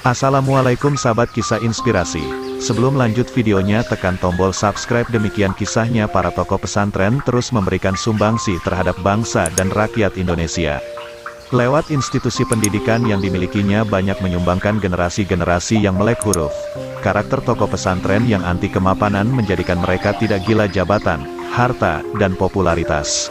Assalamualaikum sahabat kisah inspirasi. Sebelum lanjut videonya tekan tombol subscribe. Demikian kisahnya para tokoh pesantren terus memberikan sumbangsi terhadap bangsa dan rakyat Indonesia. Lewat institusi pendidikan yang dimilikinya banyak menyumbangkan generasi-generasi yang melek huruf. Karakter tokoh pesantren yang anti kemapanan menjadikan mereka tidak gila jabatan, harta, dan popularitas.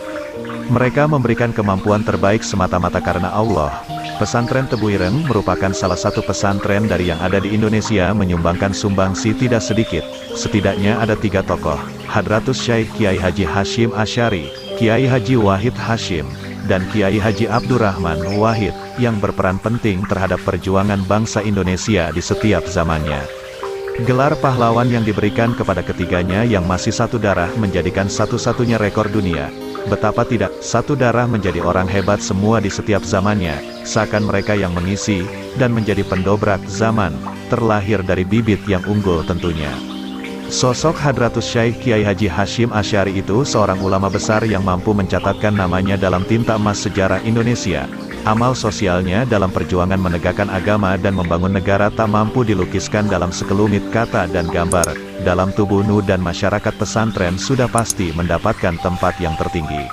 Mereka memberikan kemampuan terbaik semata-mata karena Allah. Pesantren Tebu Ireng merupakan salah satu pesantren dari yang ada di Indonesia menyumbangkan sumbangsi tidak sedikit. Setidaknya ada 3 tokoh, Hadratus Syekh Kiai Haji Hashim Asy'ari, Kiai Haji Wahid Hashim, dan Kiai Haji Abdurrahman Wahid, yang berperan penting terhadap perjuangan bangsa Indonesia di setiap zamannya. Gelar pahlawan yang diberikan kepada ketiganya yang masih satu darah menjadikan satu-satunya rekor dunia. Betapa tidak, satu darah menjadi orang hebat semua di setiap zamannya, seakan mereka yang mengisi, dan menjadi pendobrak zaman, terlahir dari bibit yang unggul tentunya. Sosok Hadratus Syekh Kiai Haji Hashim Asy'ari itu seorang ulama besar yang mampu mencatatkan namanya dalam tinta emas sejarah Indonesia. Amal sosialnya dalam perjuangan menegakkan agama dan membangun negara tak mampu dilukiskan dalam sekelumit kata dan gambar. Dalam tubuh nu dan masyarakat pesantren sudah pasti mendapatkan tempat yang tertinggi.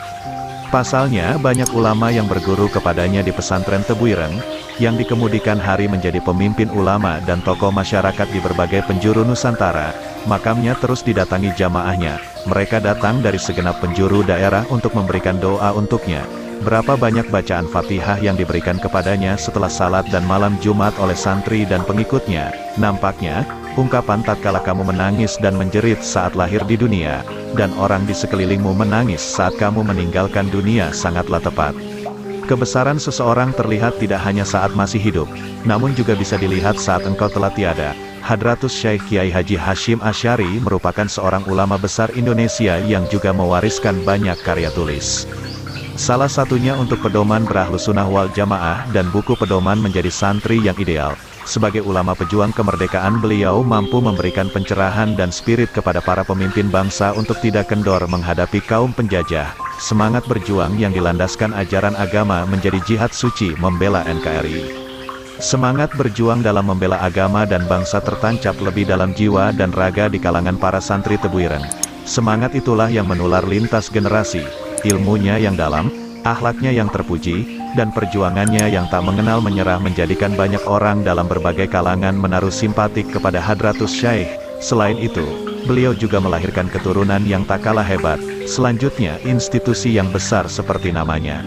Pasalnya, banyak ulama yang berguru kepadanya di pesantren Tebu Ireng, yang dikemudikan hari menjadi pemimpin ulama dan tokoh masyarakat di berbagai penjuru Nusantara. Makamnya terus didatangi jamaahnya. Mereka datang dari segenap penjuru daerah untuk memberikan doa untuknya. Berapa banyak bacaan Fatihah yang diberikan kepadanya setelah salat dan malam Jumat oleh santri dan pengikutnya. Nampaknya, ungkapan tatkala kamu menangis dan menjerit saat lahir di dunia, dan orang di sekelilingmu menangis saat kamu meninggalkan dunia sangatlah tepat. Kebesaran seseorang terlihat tidak hanya saat masih hidup, namun juga bisa dilihat saat engkau telah tiada. Hadratus Syekh Kiai Haji Hashim Asy'ari merupakan seorang ulama besar Indonesia yang juga mewariskan banyak karya tulis. Salah satunya untuk pedoman Berahlus Sunnah wal Jamaah dan buku pedoman menjadi santri yang ideal. Sebagai ulama pejuang kemerdekaan, beliau mampu memberikan pencerahan dan spirit kepada para pemimpin bangsa untuk tidak kendor menghadapi kaum penjajah. Semangat berjuang yang dilandaskan ajaran agama menjadi jihad suci membela NKRI. Semangat berjuang dalam membela agama dan bangsa tertancap lebih dalam jiwa dan raga di kalangan para santri Tebu Ireng. Semangat itulah yang menular lintas generasi. Ilmunya yang dalam, akhlaknya yang terpuji, dan perjuangannya yang tak mengenal menyerah menjadikan banyak orang dalam berbagai kalangan menaruh simpatik kepada Hadratus Syekh. Selain itu, beliau juga melahirkan keturunan yang tak kalah hebat. Selanjutnya, institusi yang besar seperti namanya.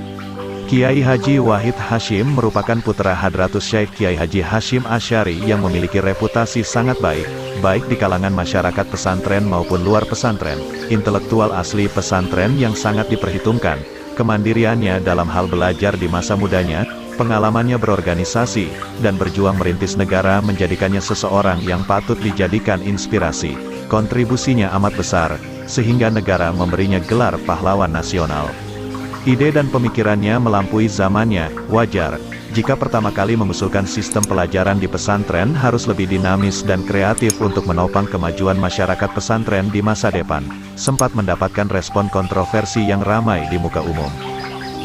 Kiai Haji Wahid Hashim merupakan putra Hadratus Syekh Kiai Haji Hashim Asy'ari yang memiliki reputasi sangat baik, baik di kalangan masyarakat pesantren maupun luar pesantren. Intelektual asli pesantren yang sangat diperhitungkan, kemandiriannya dalam hal belajar di masa mudanya, pengalamannya berorganisasi, dan berjuang merintis negara menjadikannya seseorang yang patut dijadikan inspirasi. Kontribusinya amat besar, sehingga negara memberinya gelar pahlawan nasional. Ide dan pemikirannya melampaui zamannya. Wajar jika pertama kali mengusulkan sistem pelajaran di pesantren harus lebih dinamis dan kreatif untuk menopang kemajuan masyarakat pesantren di masa depan. Sempat mendapatkan respon kontroversi yang ramai di muka umum.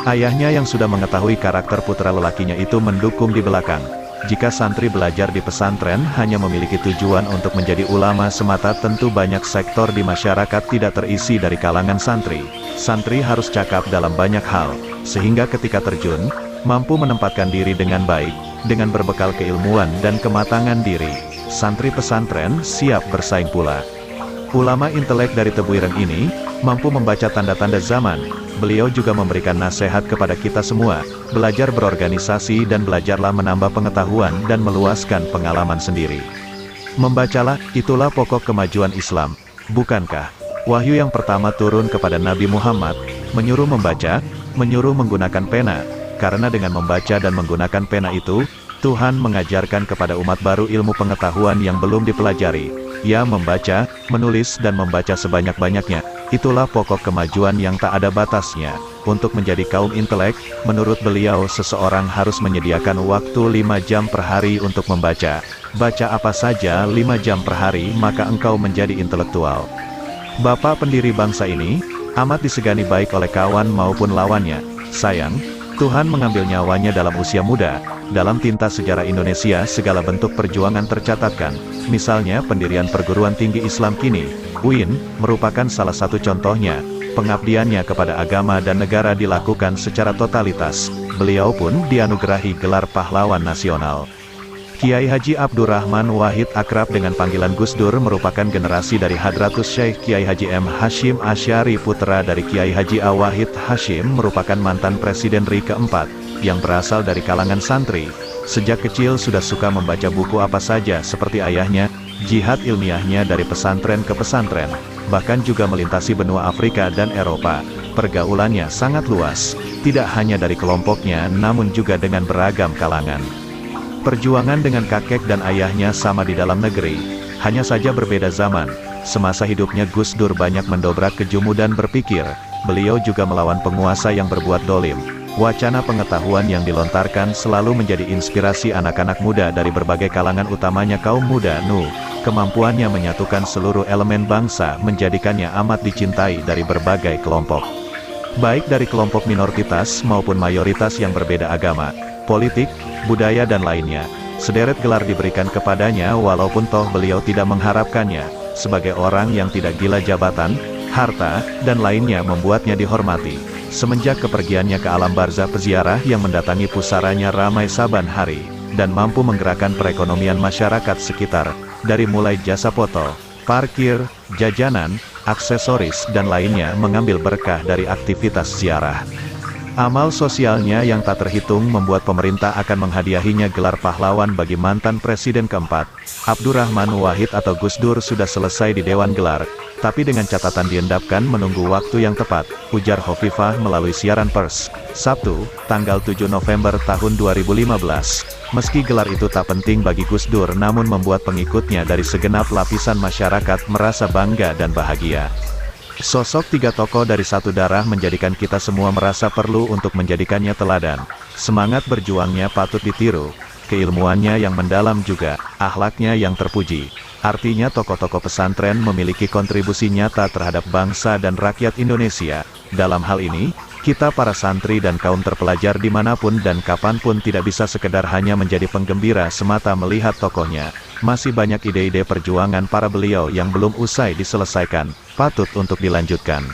Ayahnya yang sudah mengetahui karakter putra lelakinya itu mendukung di belakang. Jika santri belajar di pesantren hanya memiliki tujuan untuk menjadi ulama semata, tentu banyak sektor di masyarakat tidak terisi dari kalangan santri. Santri harus cakap dalam banyak hal, sehingga ketika terjun, mampu menempatkan diri dengan baik, dengan berbekal keilmuan dan kematangan diri. Santri pesantren siap bersaing pula. Ulama intelek dari Tebu Ireng ini, mampu membaca tanda-tanda zaman. Beliau juga memberikan nasihat kepada kita semua, belajar berorganisasi dan belajarlah menambah pengetahuan dan meluaskan pengalaman sendiri. Membacalah, itulah pokok kemajuan Islam, bukankah? Wahyu yang pertama turun kepada Nabi Muhammad, menyuruh membaca, menyuruh menggunakan pena, karena dengan membaca dan menggunakan pena itu, Tuhan mengajarkan kepada umat baru ilmu pengetahuan yang belum dipelajari. Ya, membaca, menulis dan membaca sebanyak-banyaknya, itulah pokok kemajuan yang tak ada batasnya. Untuk menjadi kaum intelek, menurut beliau seseorang harus menyediakan waktu 5 jam per hari untuk membaca. Baca apa saja 5 jam per hari maka engkau menjadi intelektual. Bapak pendiri bangsa ini, amat disegani baik oleh kawan maupun lawannya. Sayang, Tuhan mengambil nyawanya dalam usia muda, Dalam tinta sejarah Indonesia segala bentuk perjuangan tercatatkan, misalnya pendirian perguruan tinggi Islam kini, UIN, merupakan salah satu contohnya. Pengabdiannya kepada agama dan negara dilakukan secara totalitas, beliau pun dianugerahi gelar pahlawan nasional. Kiai Haji Abdurrahman Wahid akrab dengan panggilan Gus Dur merupakan generasi dari Hadratus Syekh Kiai Haji M. Hashim Asy'ari putra dari Kiai Haji A. Wahid Hashim merupakan mantan Presiden RI keempat, yang berasal dari kalangan santri. Sejak kecil sudah suka membaca buku apa saja seperti ayahnya, jihad ilmiahnya dari pesantren ke pesantren, bahkan juga melintasi benua Afrika dan Eropa. Pergaulannya sangat luas, tidak hanya dari kelompoknya namun juga dengan beragam kalangan. Perjuangan dengan kakek dan ayahnya sama di dalam negeri, hanya saja berbeda zaman. Semasa hidupnya Gus Dur banyak mendobrak kejumudan berpikir, beliau juga melawan penguasa yang berbuat dolim. Wacana pengetahuan yang dilontarkan selalu menjadi inspirasi anak-anak muda dari berbagai kalangan utamanya kaum muda NU. Kemampuannya menyatukan seluruh elemen bangsa menjadikannya amat dicintai dari berbagai kelompok. Baik dari kelompok minoritas maupun mayoritas yang berbeda agama, politik, budaya dan lainnya. Sederet gelar diberikan kepadanya walaupun toh beliau tidak mengharapkannya. Sebagai orang yang tidak gila jabatan, harta, dan lainnya membuatnya dihormati. Semenjak kepergiannya ke alam barzah, peziarah yang mendatangi pusaranya ramai saban hari, dan mampu menggerakkan perekonomian masyarakat sekitar, dari mulai jasa foto, parkir, jajanan, aksesoris dan lainnya mengambil berkah dari aktivitas ziarah. Amal sosialnya yang tak terhitung membuat pemerintah akan menghadiahinya gelar pahlawan bagi mantan Presiden keempat. Abdurrahman Wahid atau Gus Dur sudah selesai di Dewan Gelar, tapi dengan catatan diendapkan menunggu waktu yang tepat, ujar Hovifah melalui siaran pers, Sabtu, tanggal 7 November tahun 2015. Meski gelar itu tak penting bagi Gus Dur namun membuat pengikutnya dari segenap lapisan masyarakat merasa bangga dan bahagia. Sosok tiga tokoh dari satu darah menjadikan kita semua merasa perlu untuk menjadikannya teladan. Semangat berjuangnya patut ditiru, keilmuannya yang mendalam juga, akhlaknya yang terpuji. Artinya tokoh-tokoh pesantren memiliki kontribusi nyata terhadap bangsa dan rakyat Indonesia. Dalam hal ini, kita para santri dan kaum terpelajar dimanapun dan kapanpun tidak bisa sekedar hanya menjadi penggembira semata melihat tokohnya. Masih banyak ide-ide perjuangan para beliau yang belum usai diselesaikan, patut untuk dilanjutkan.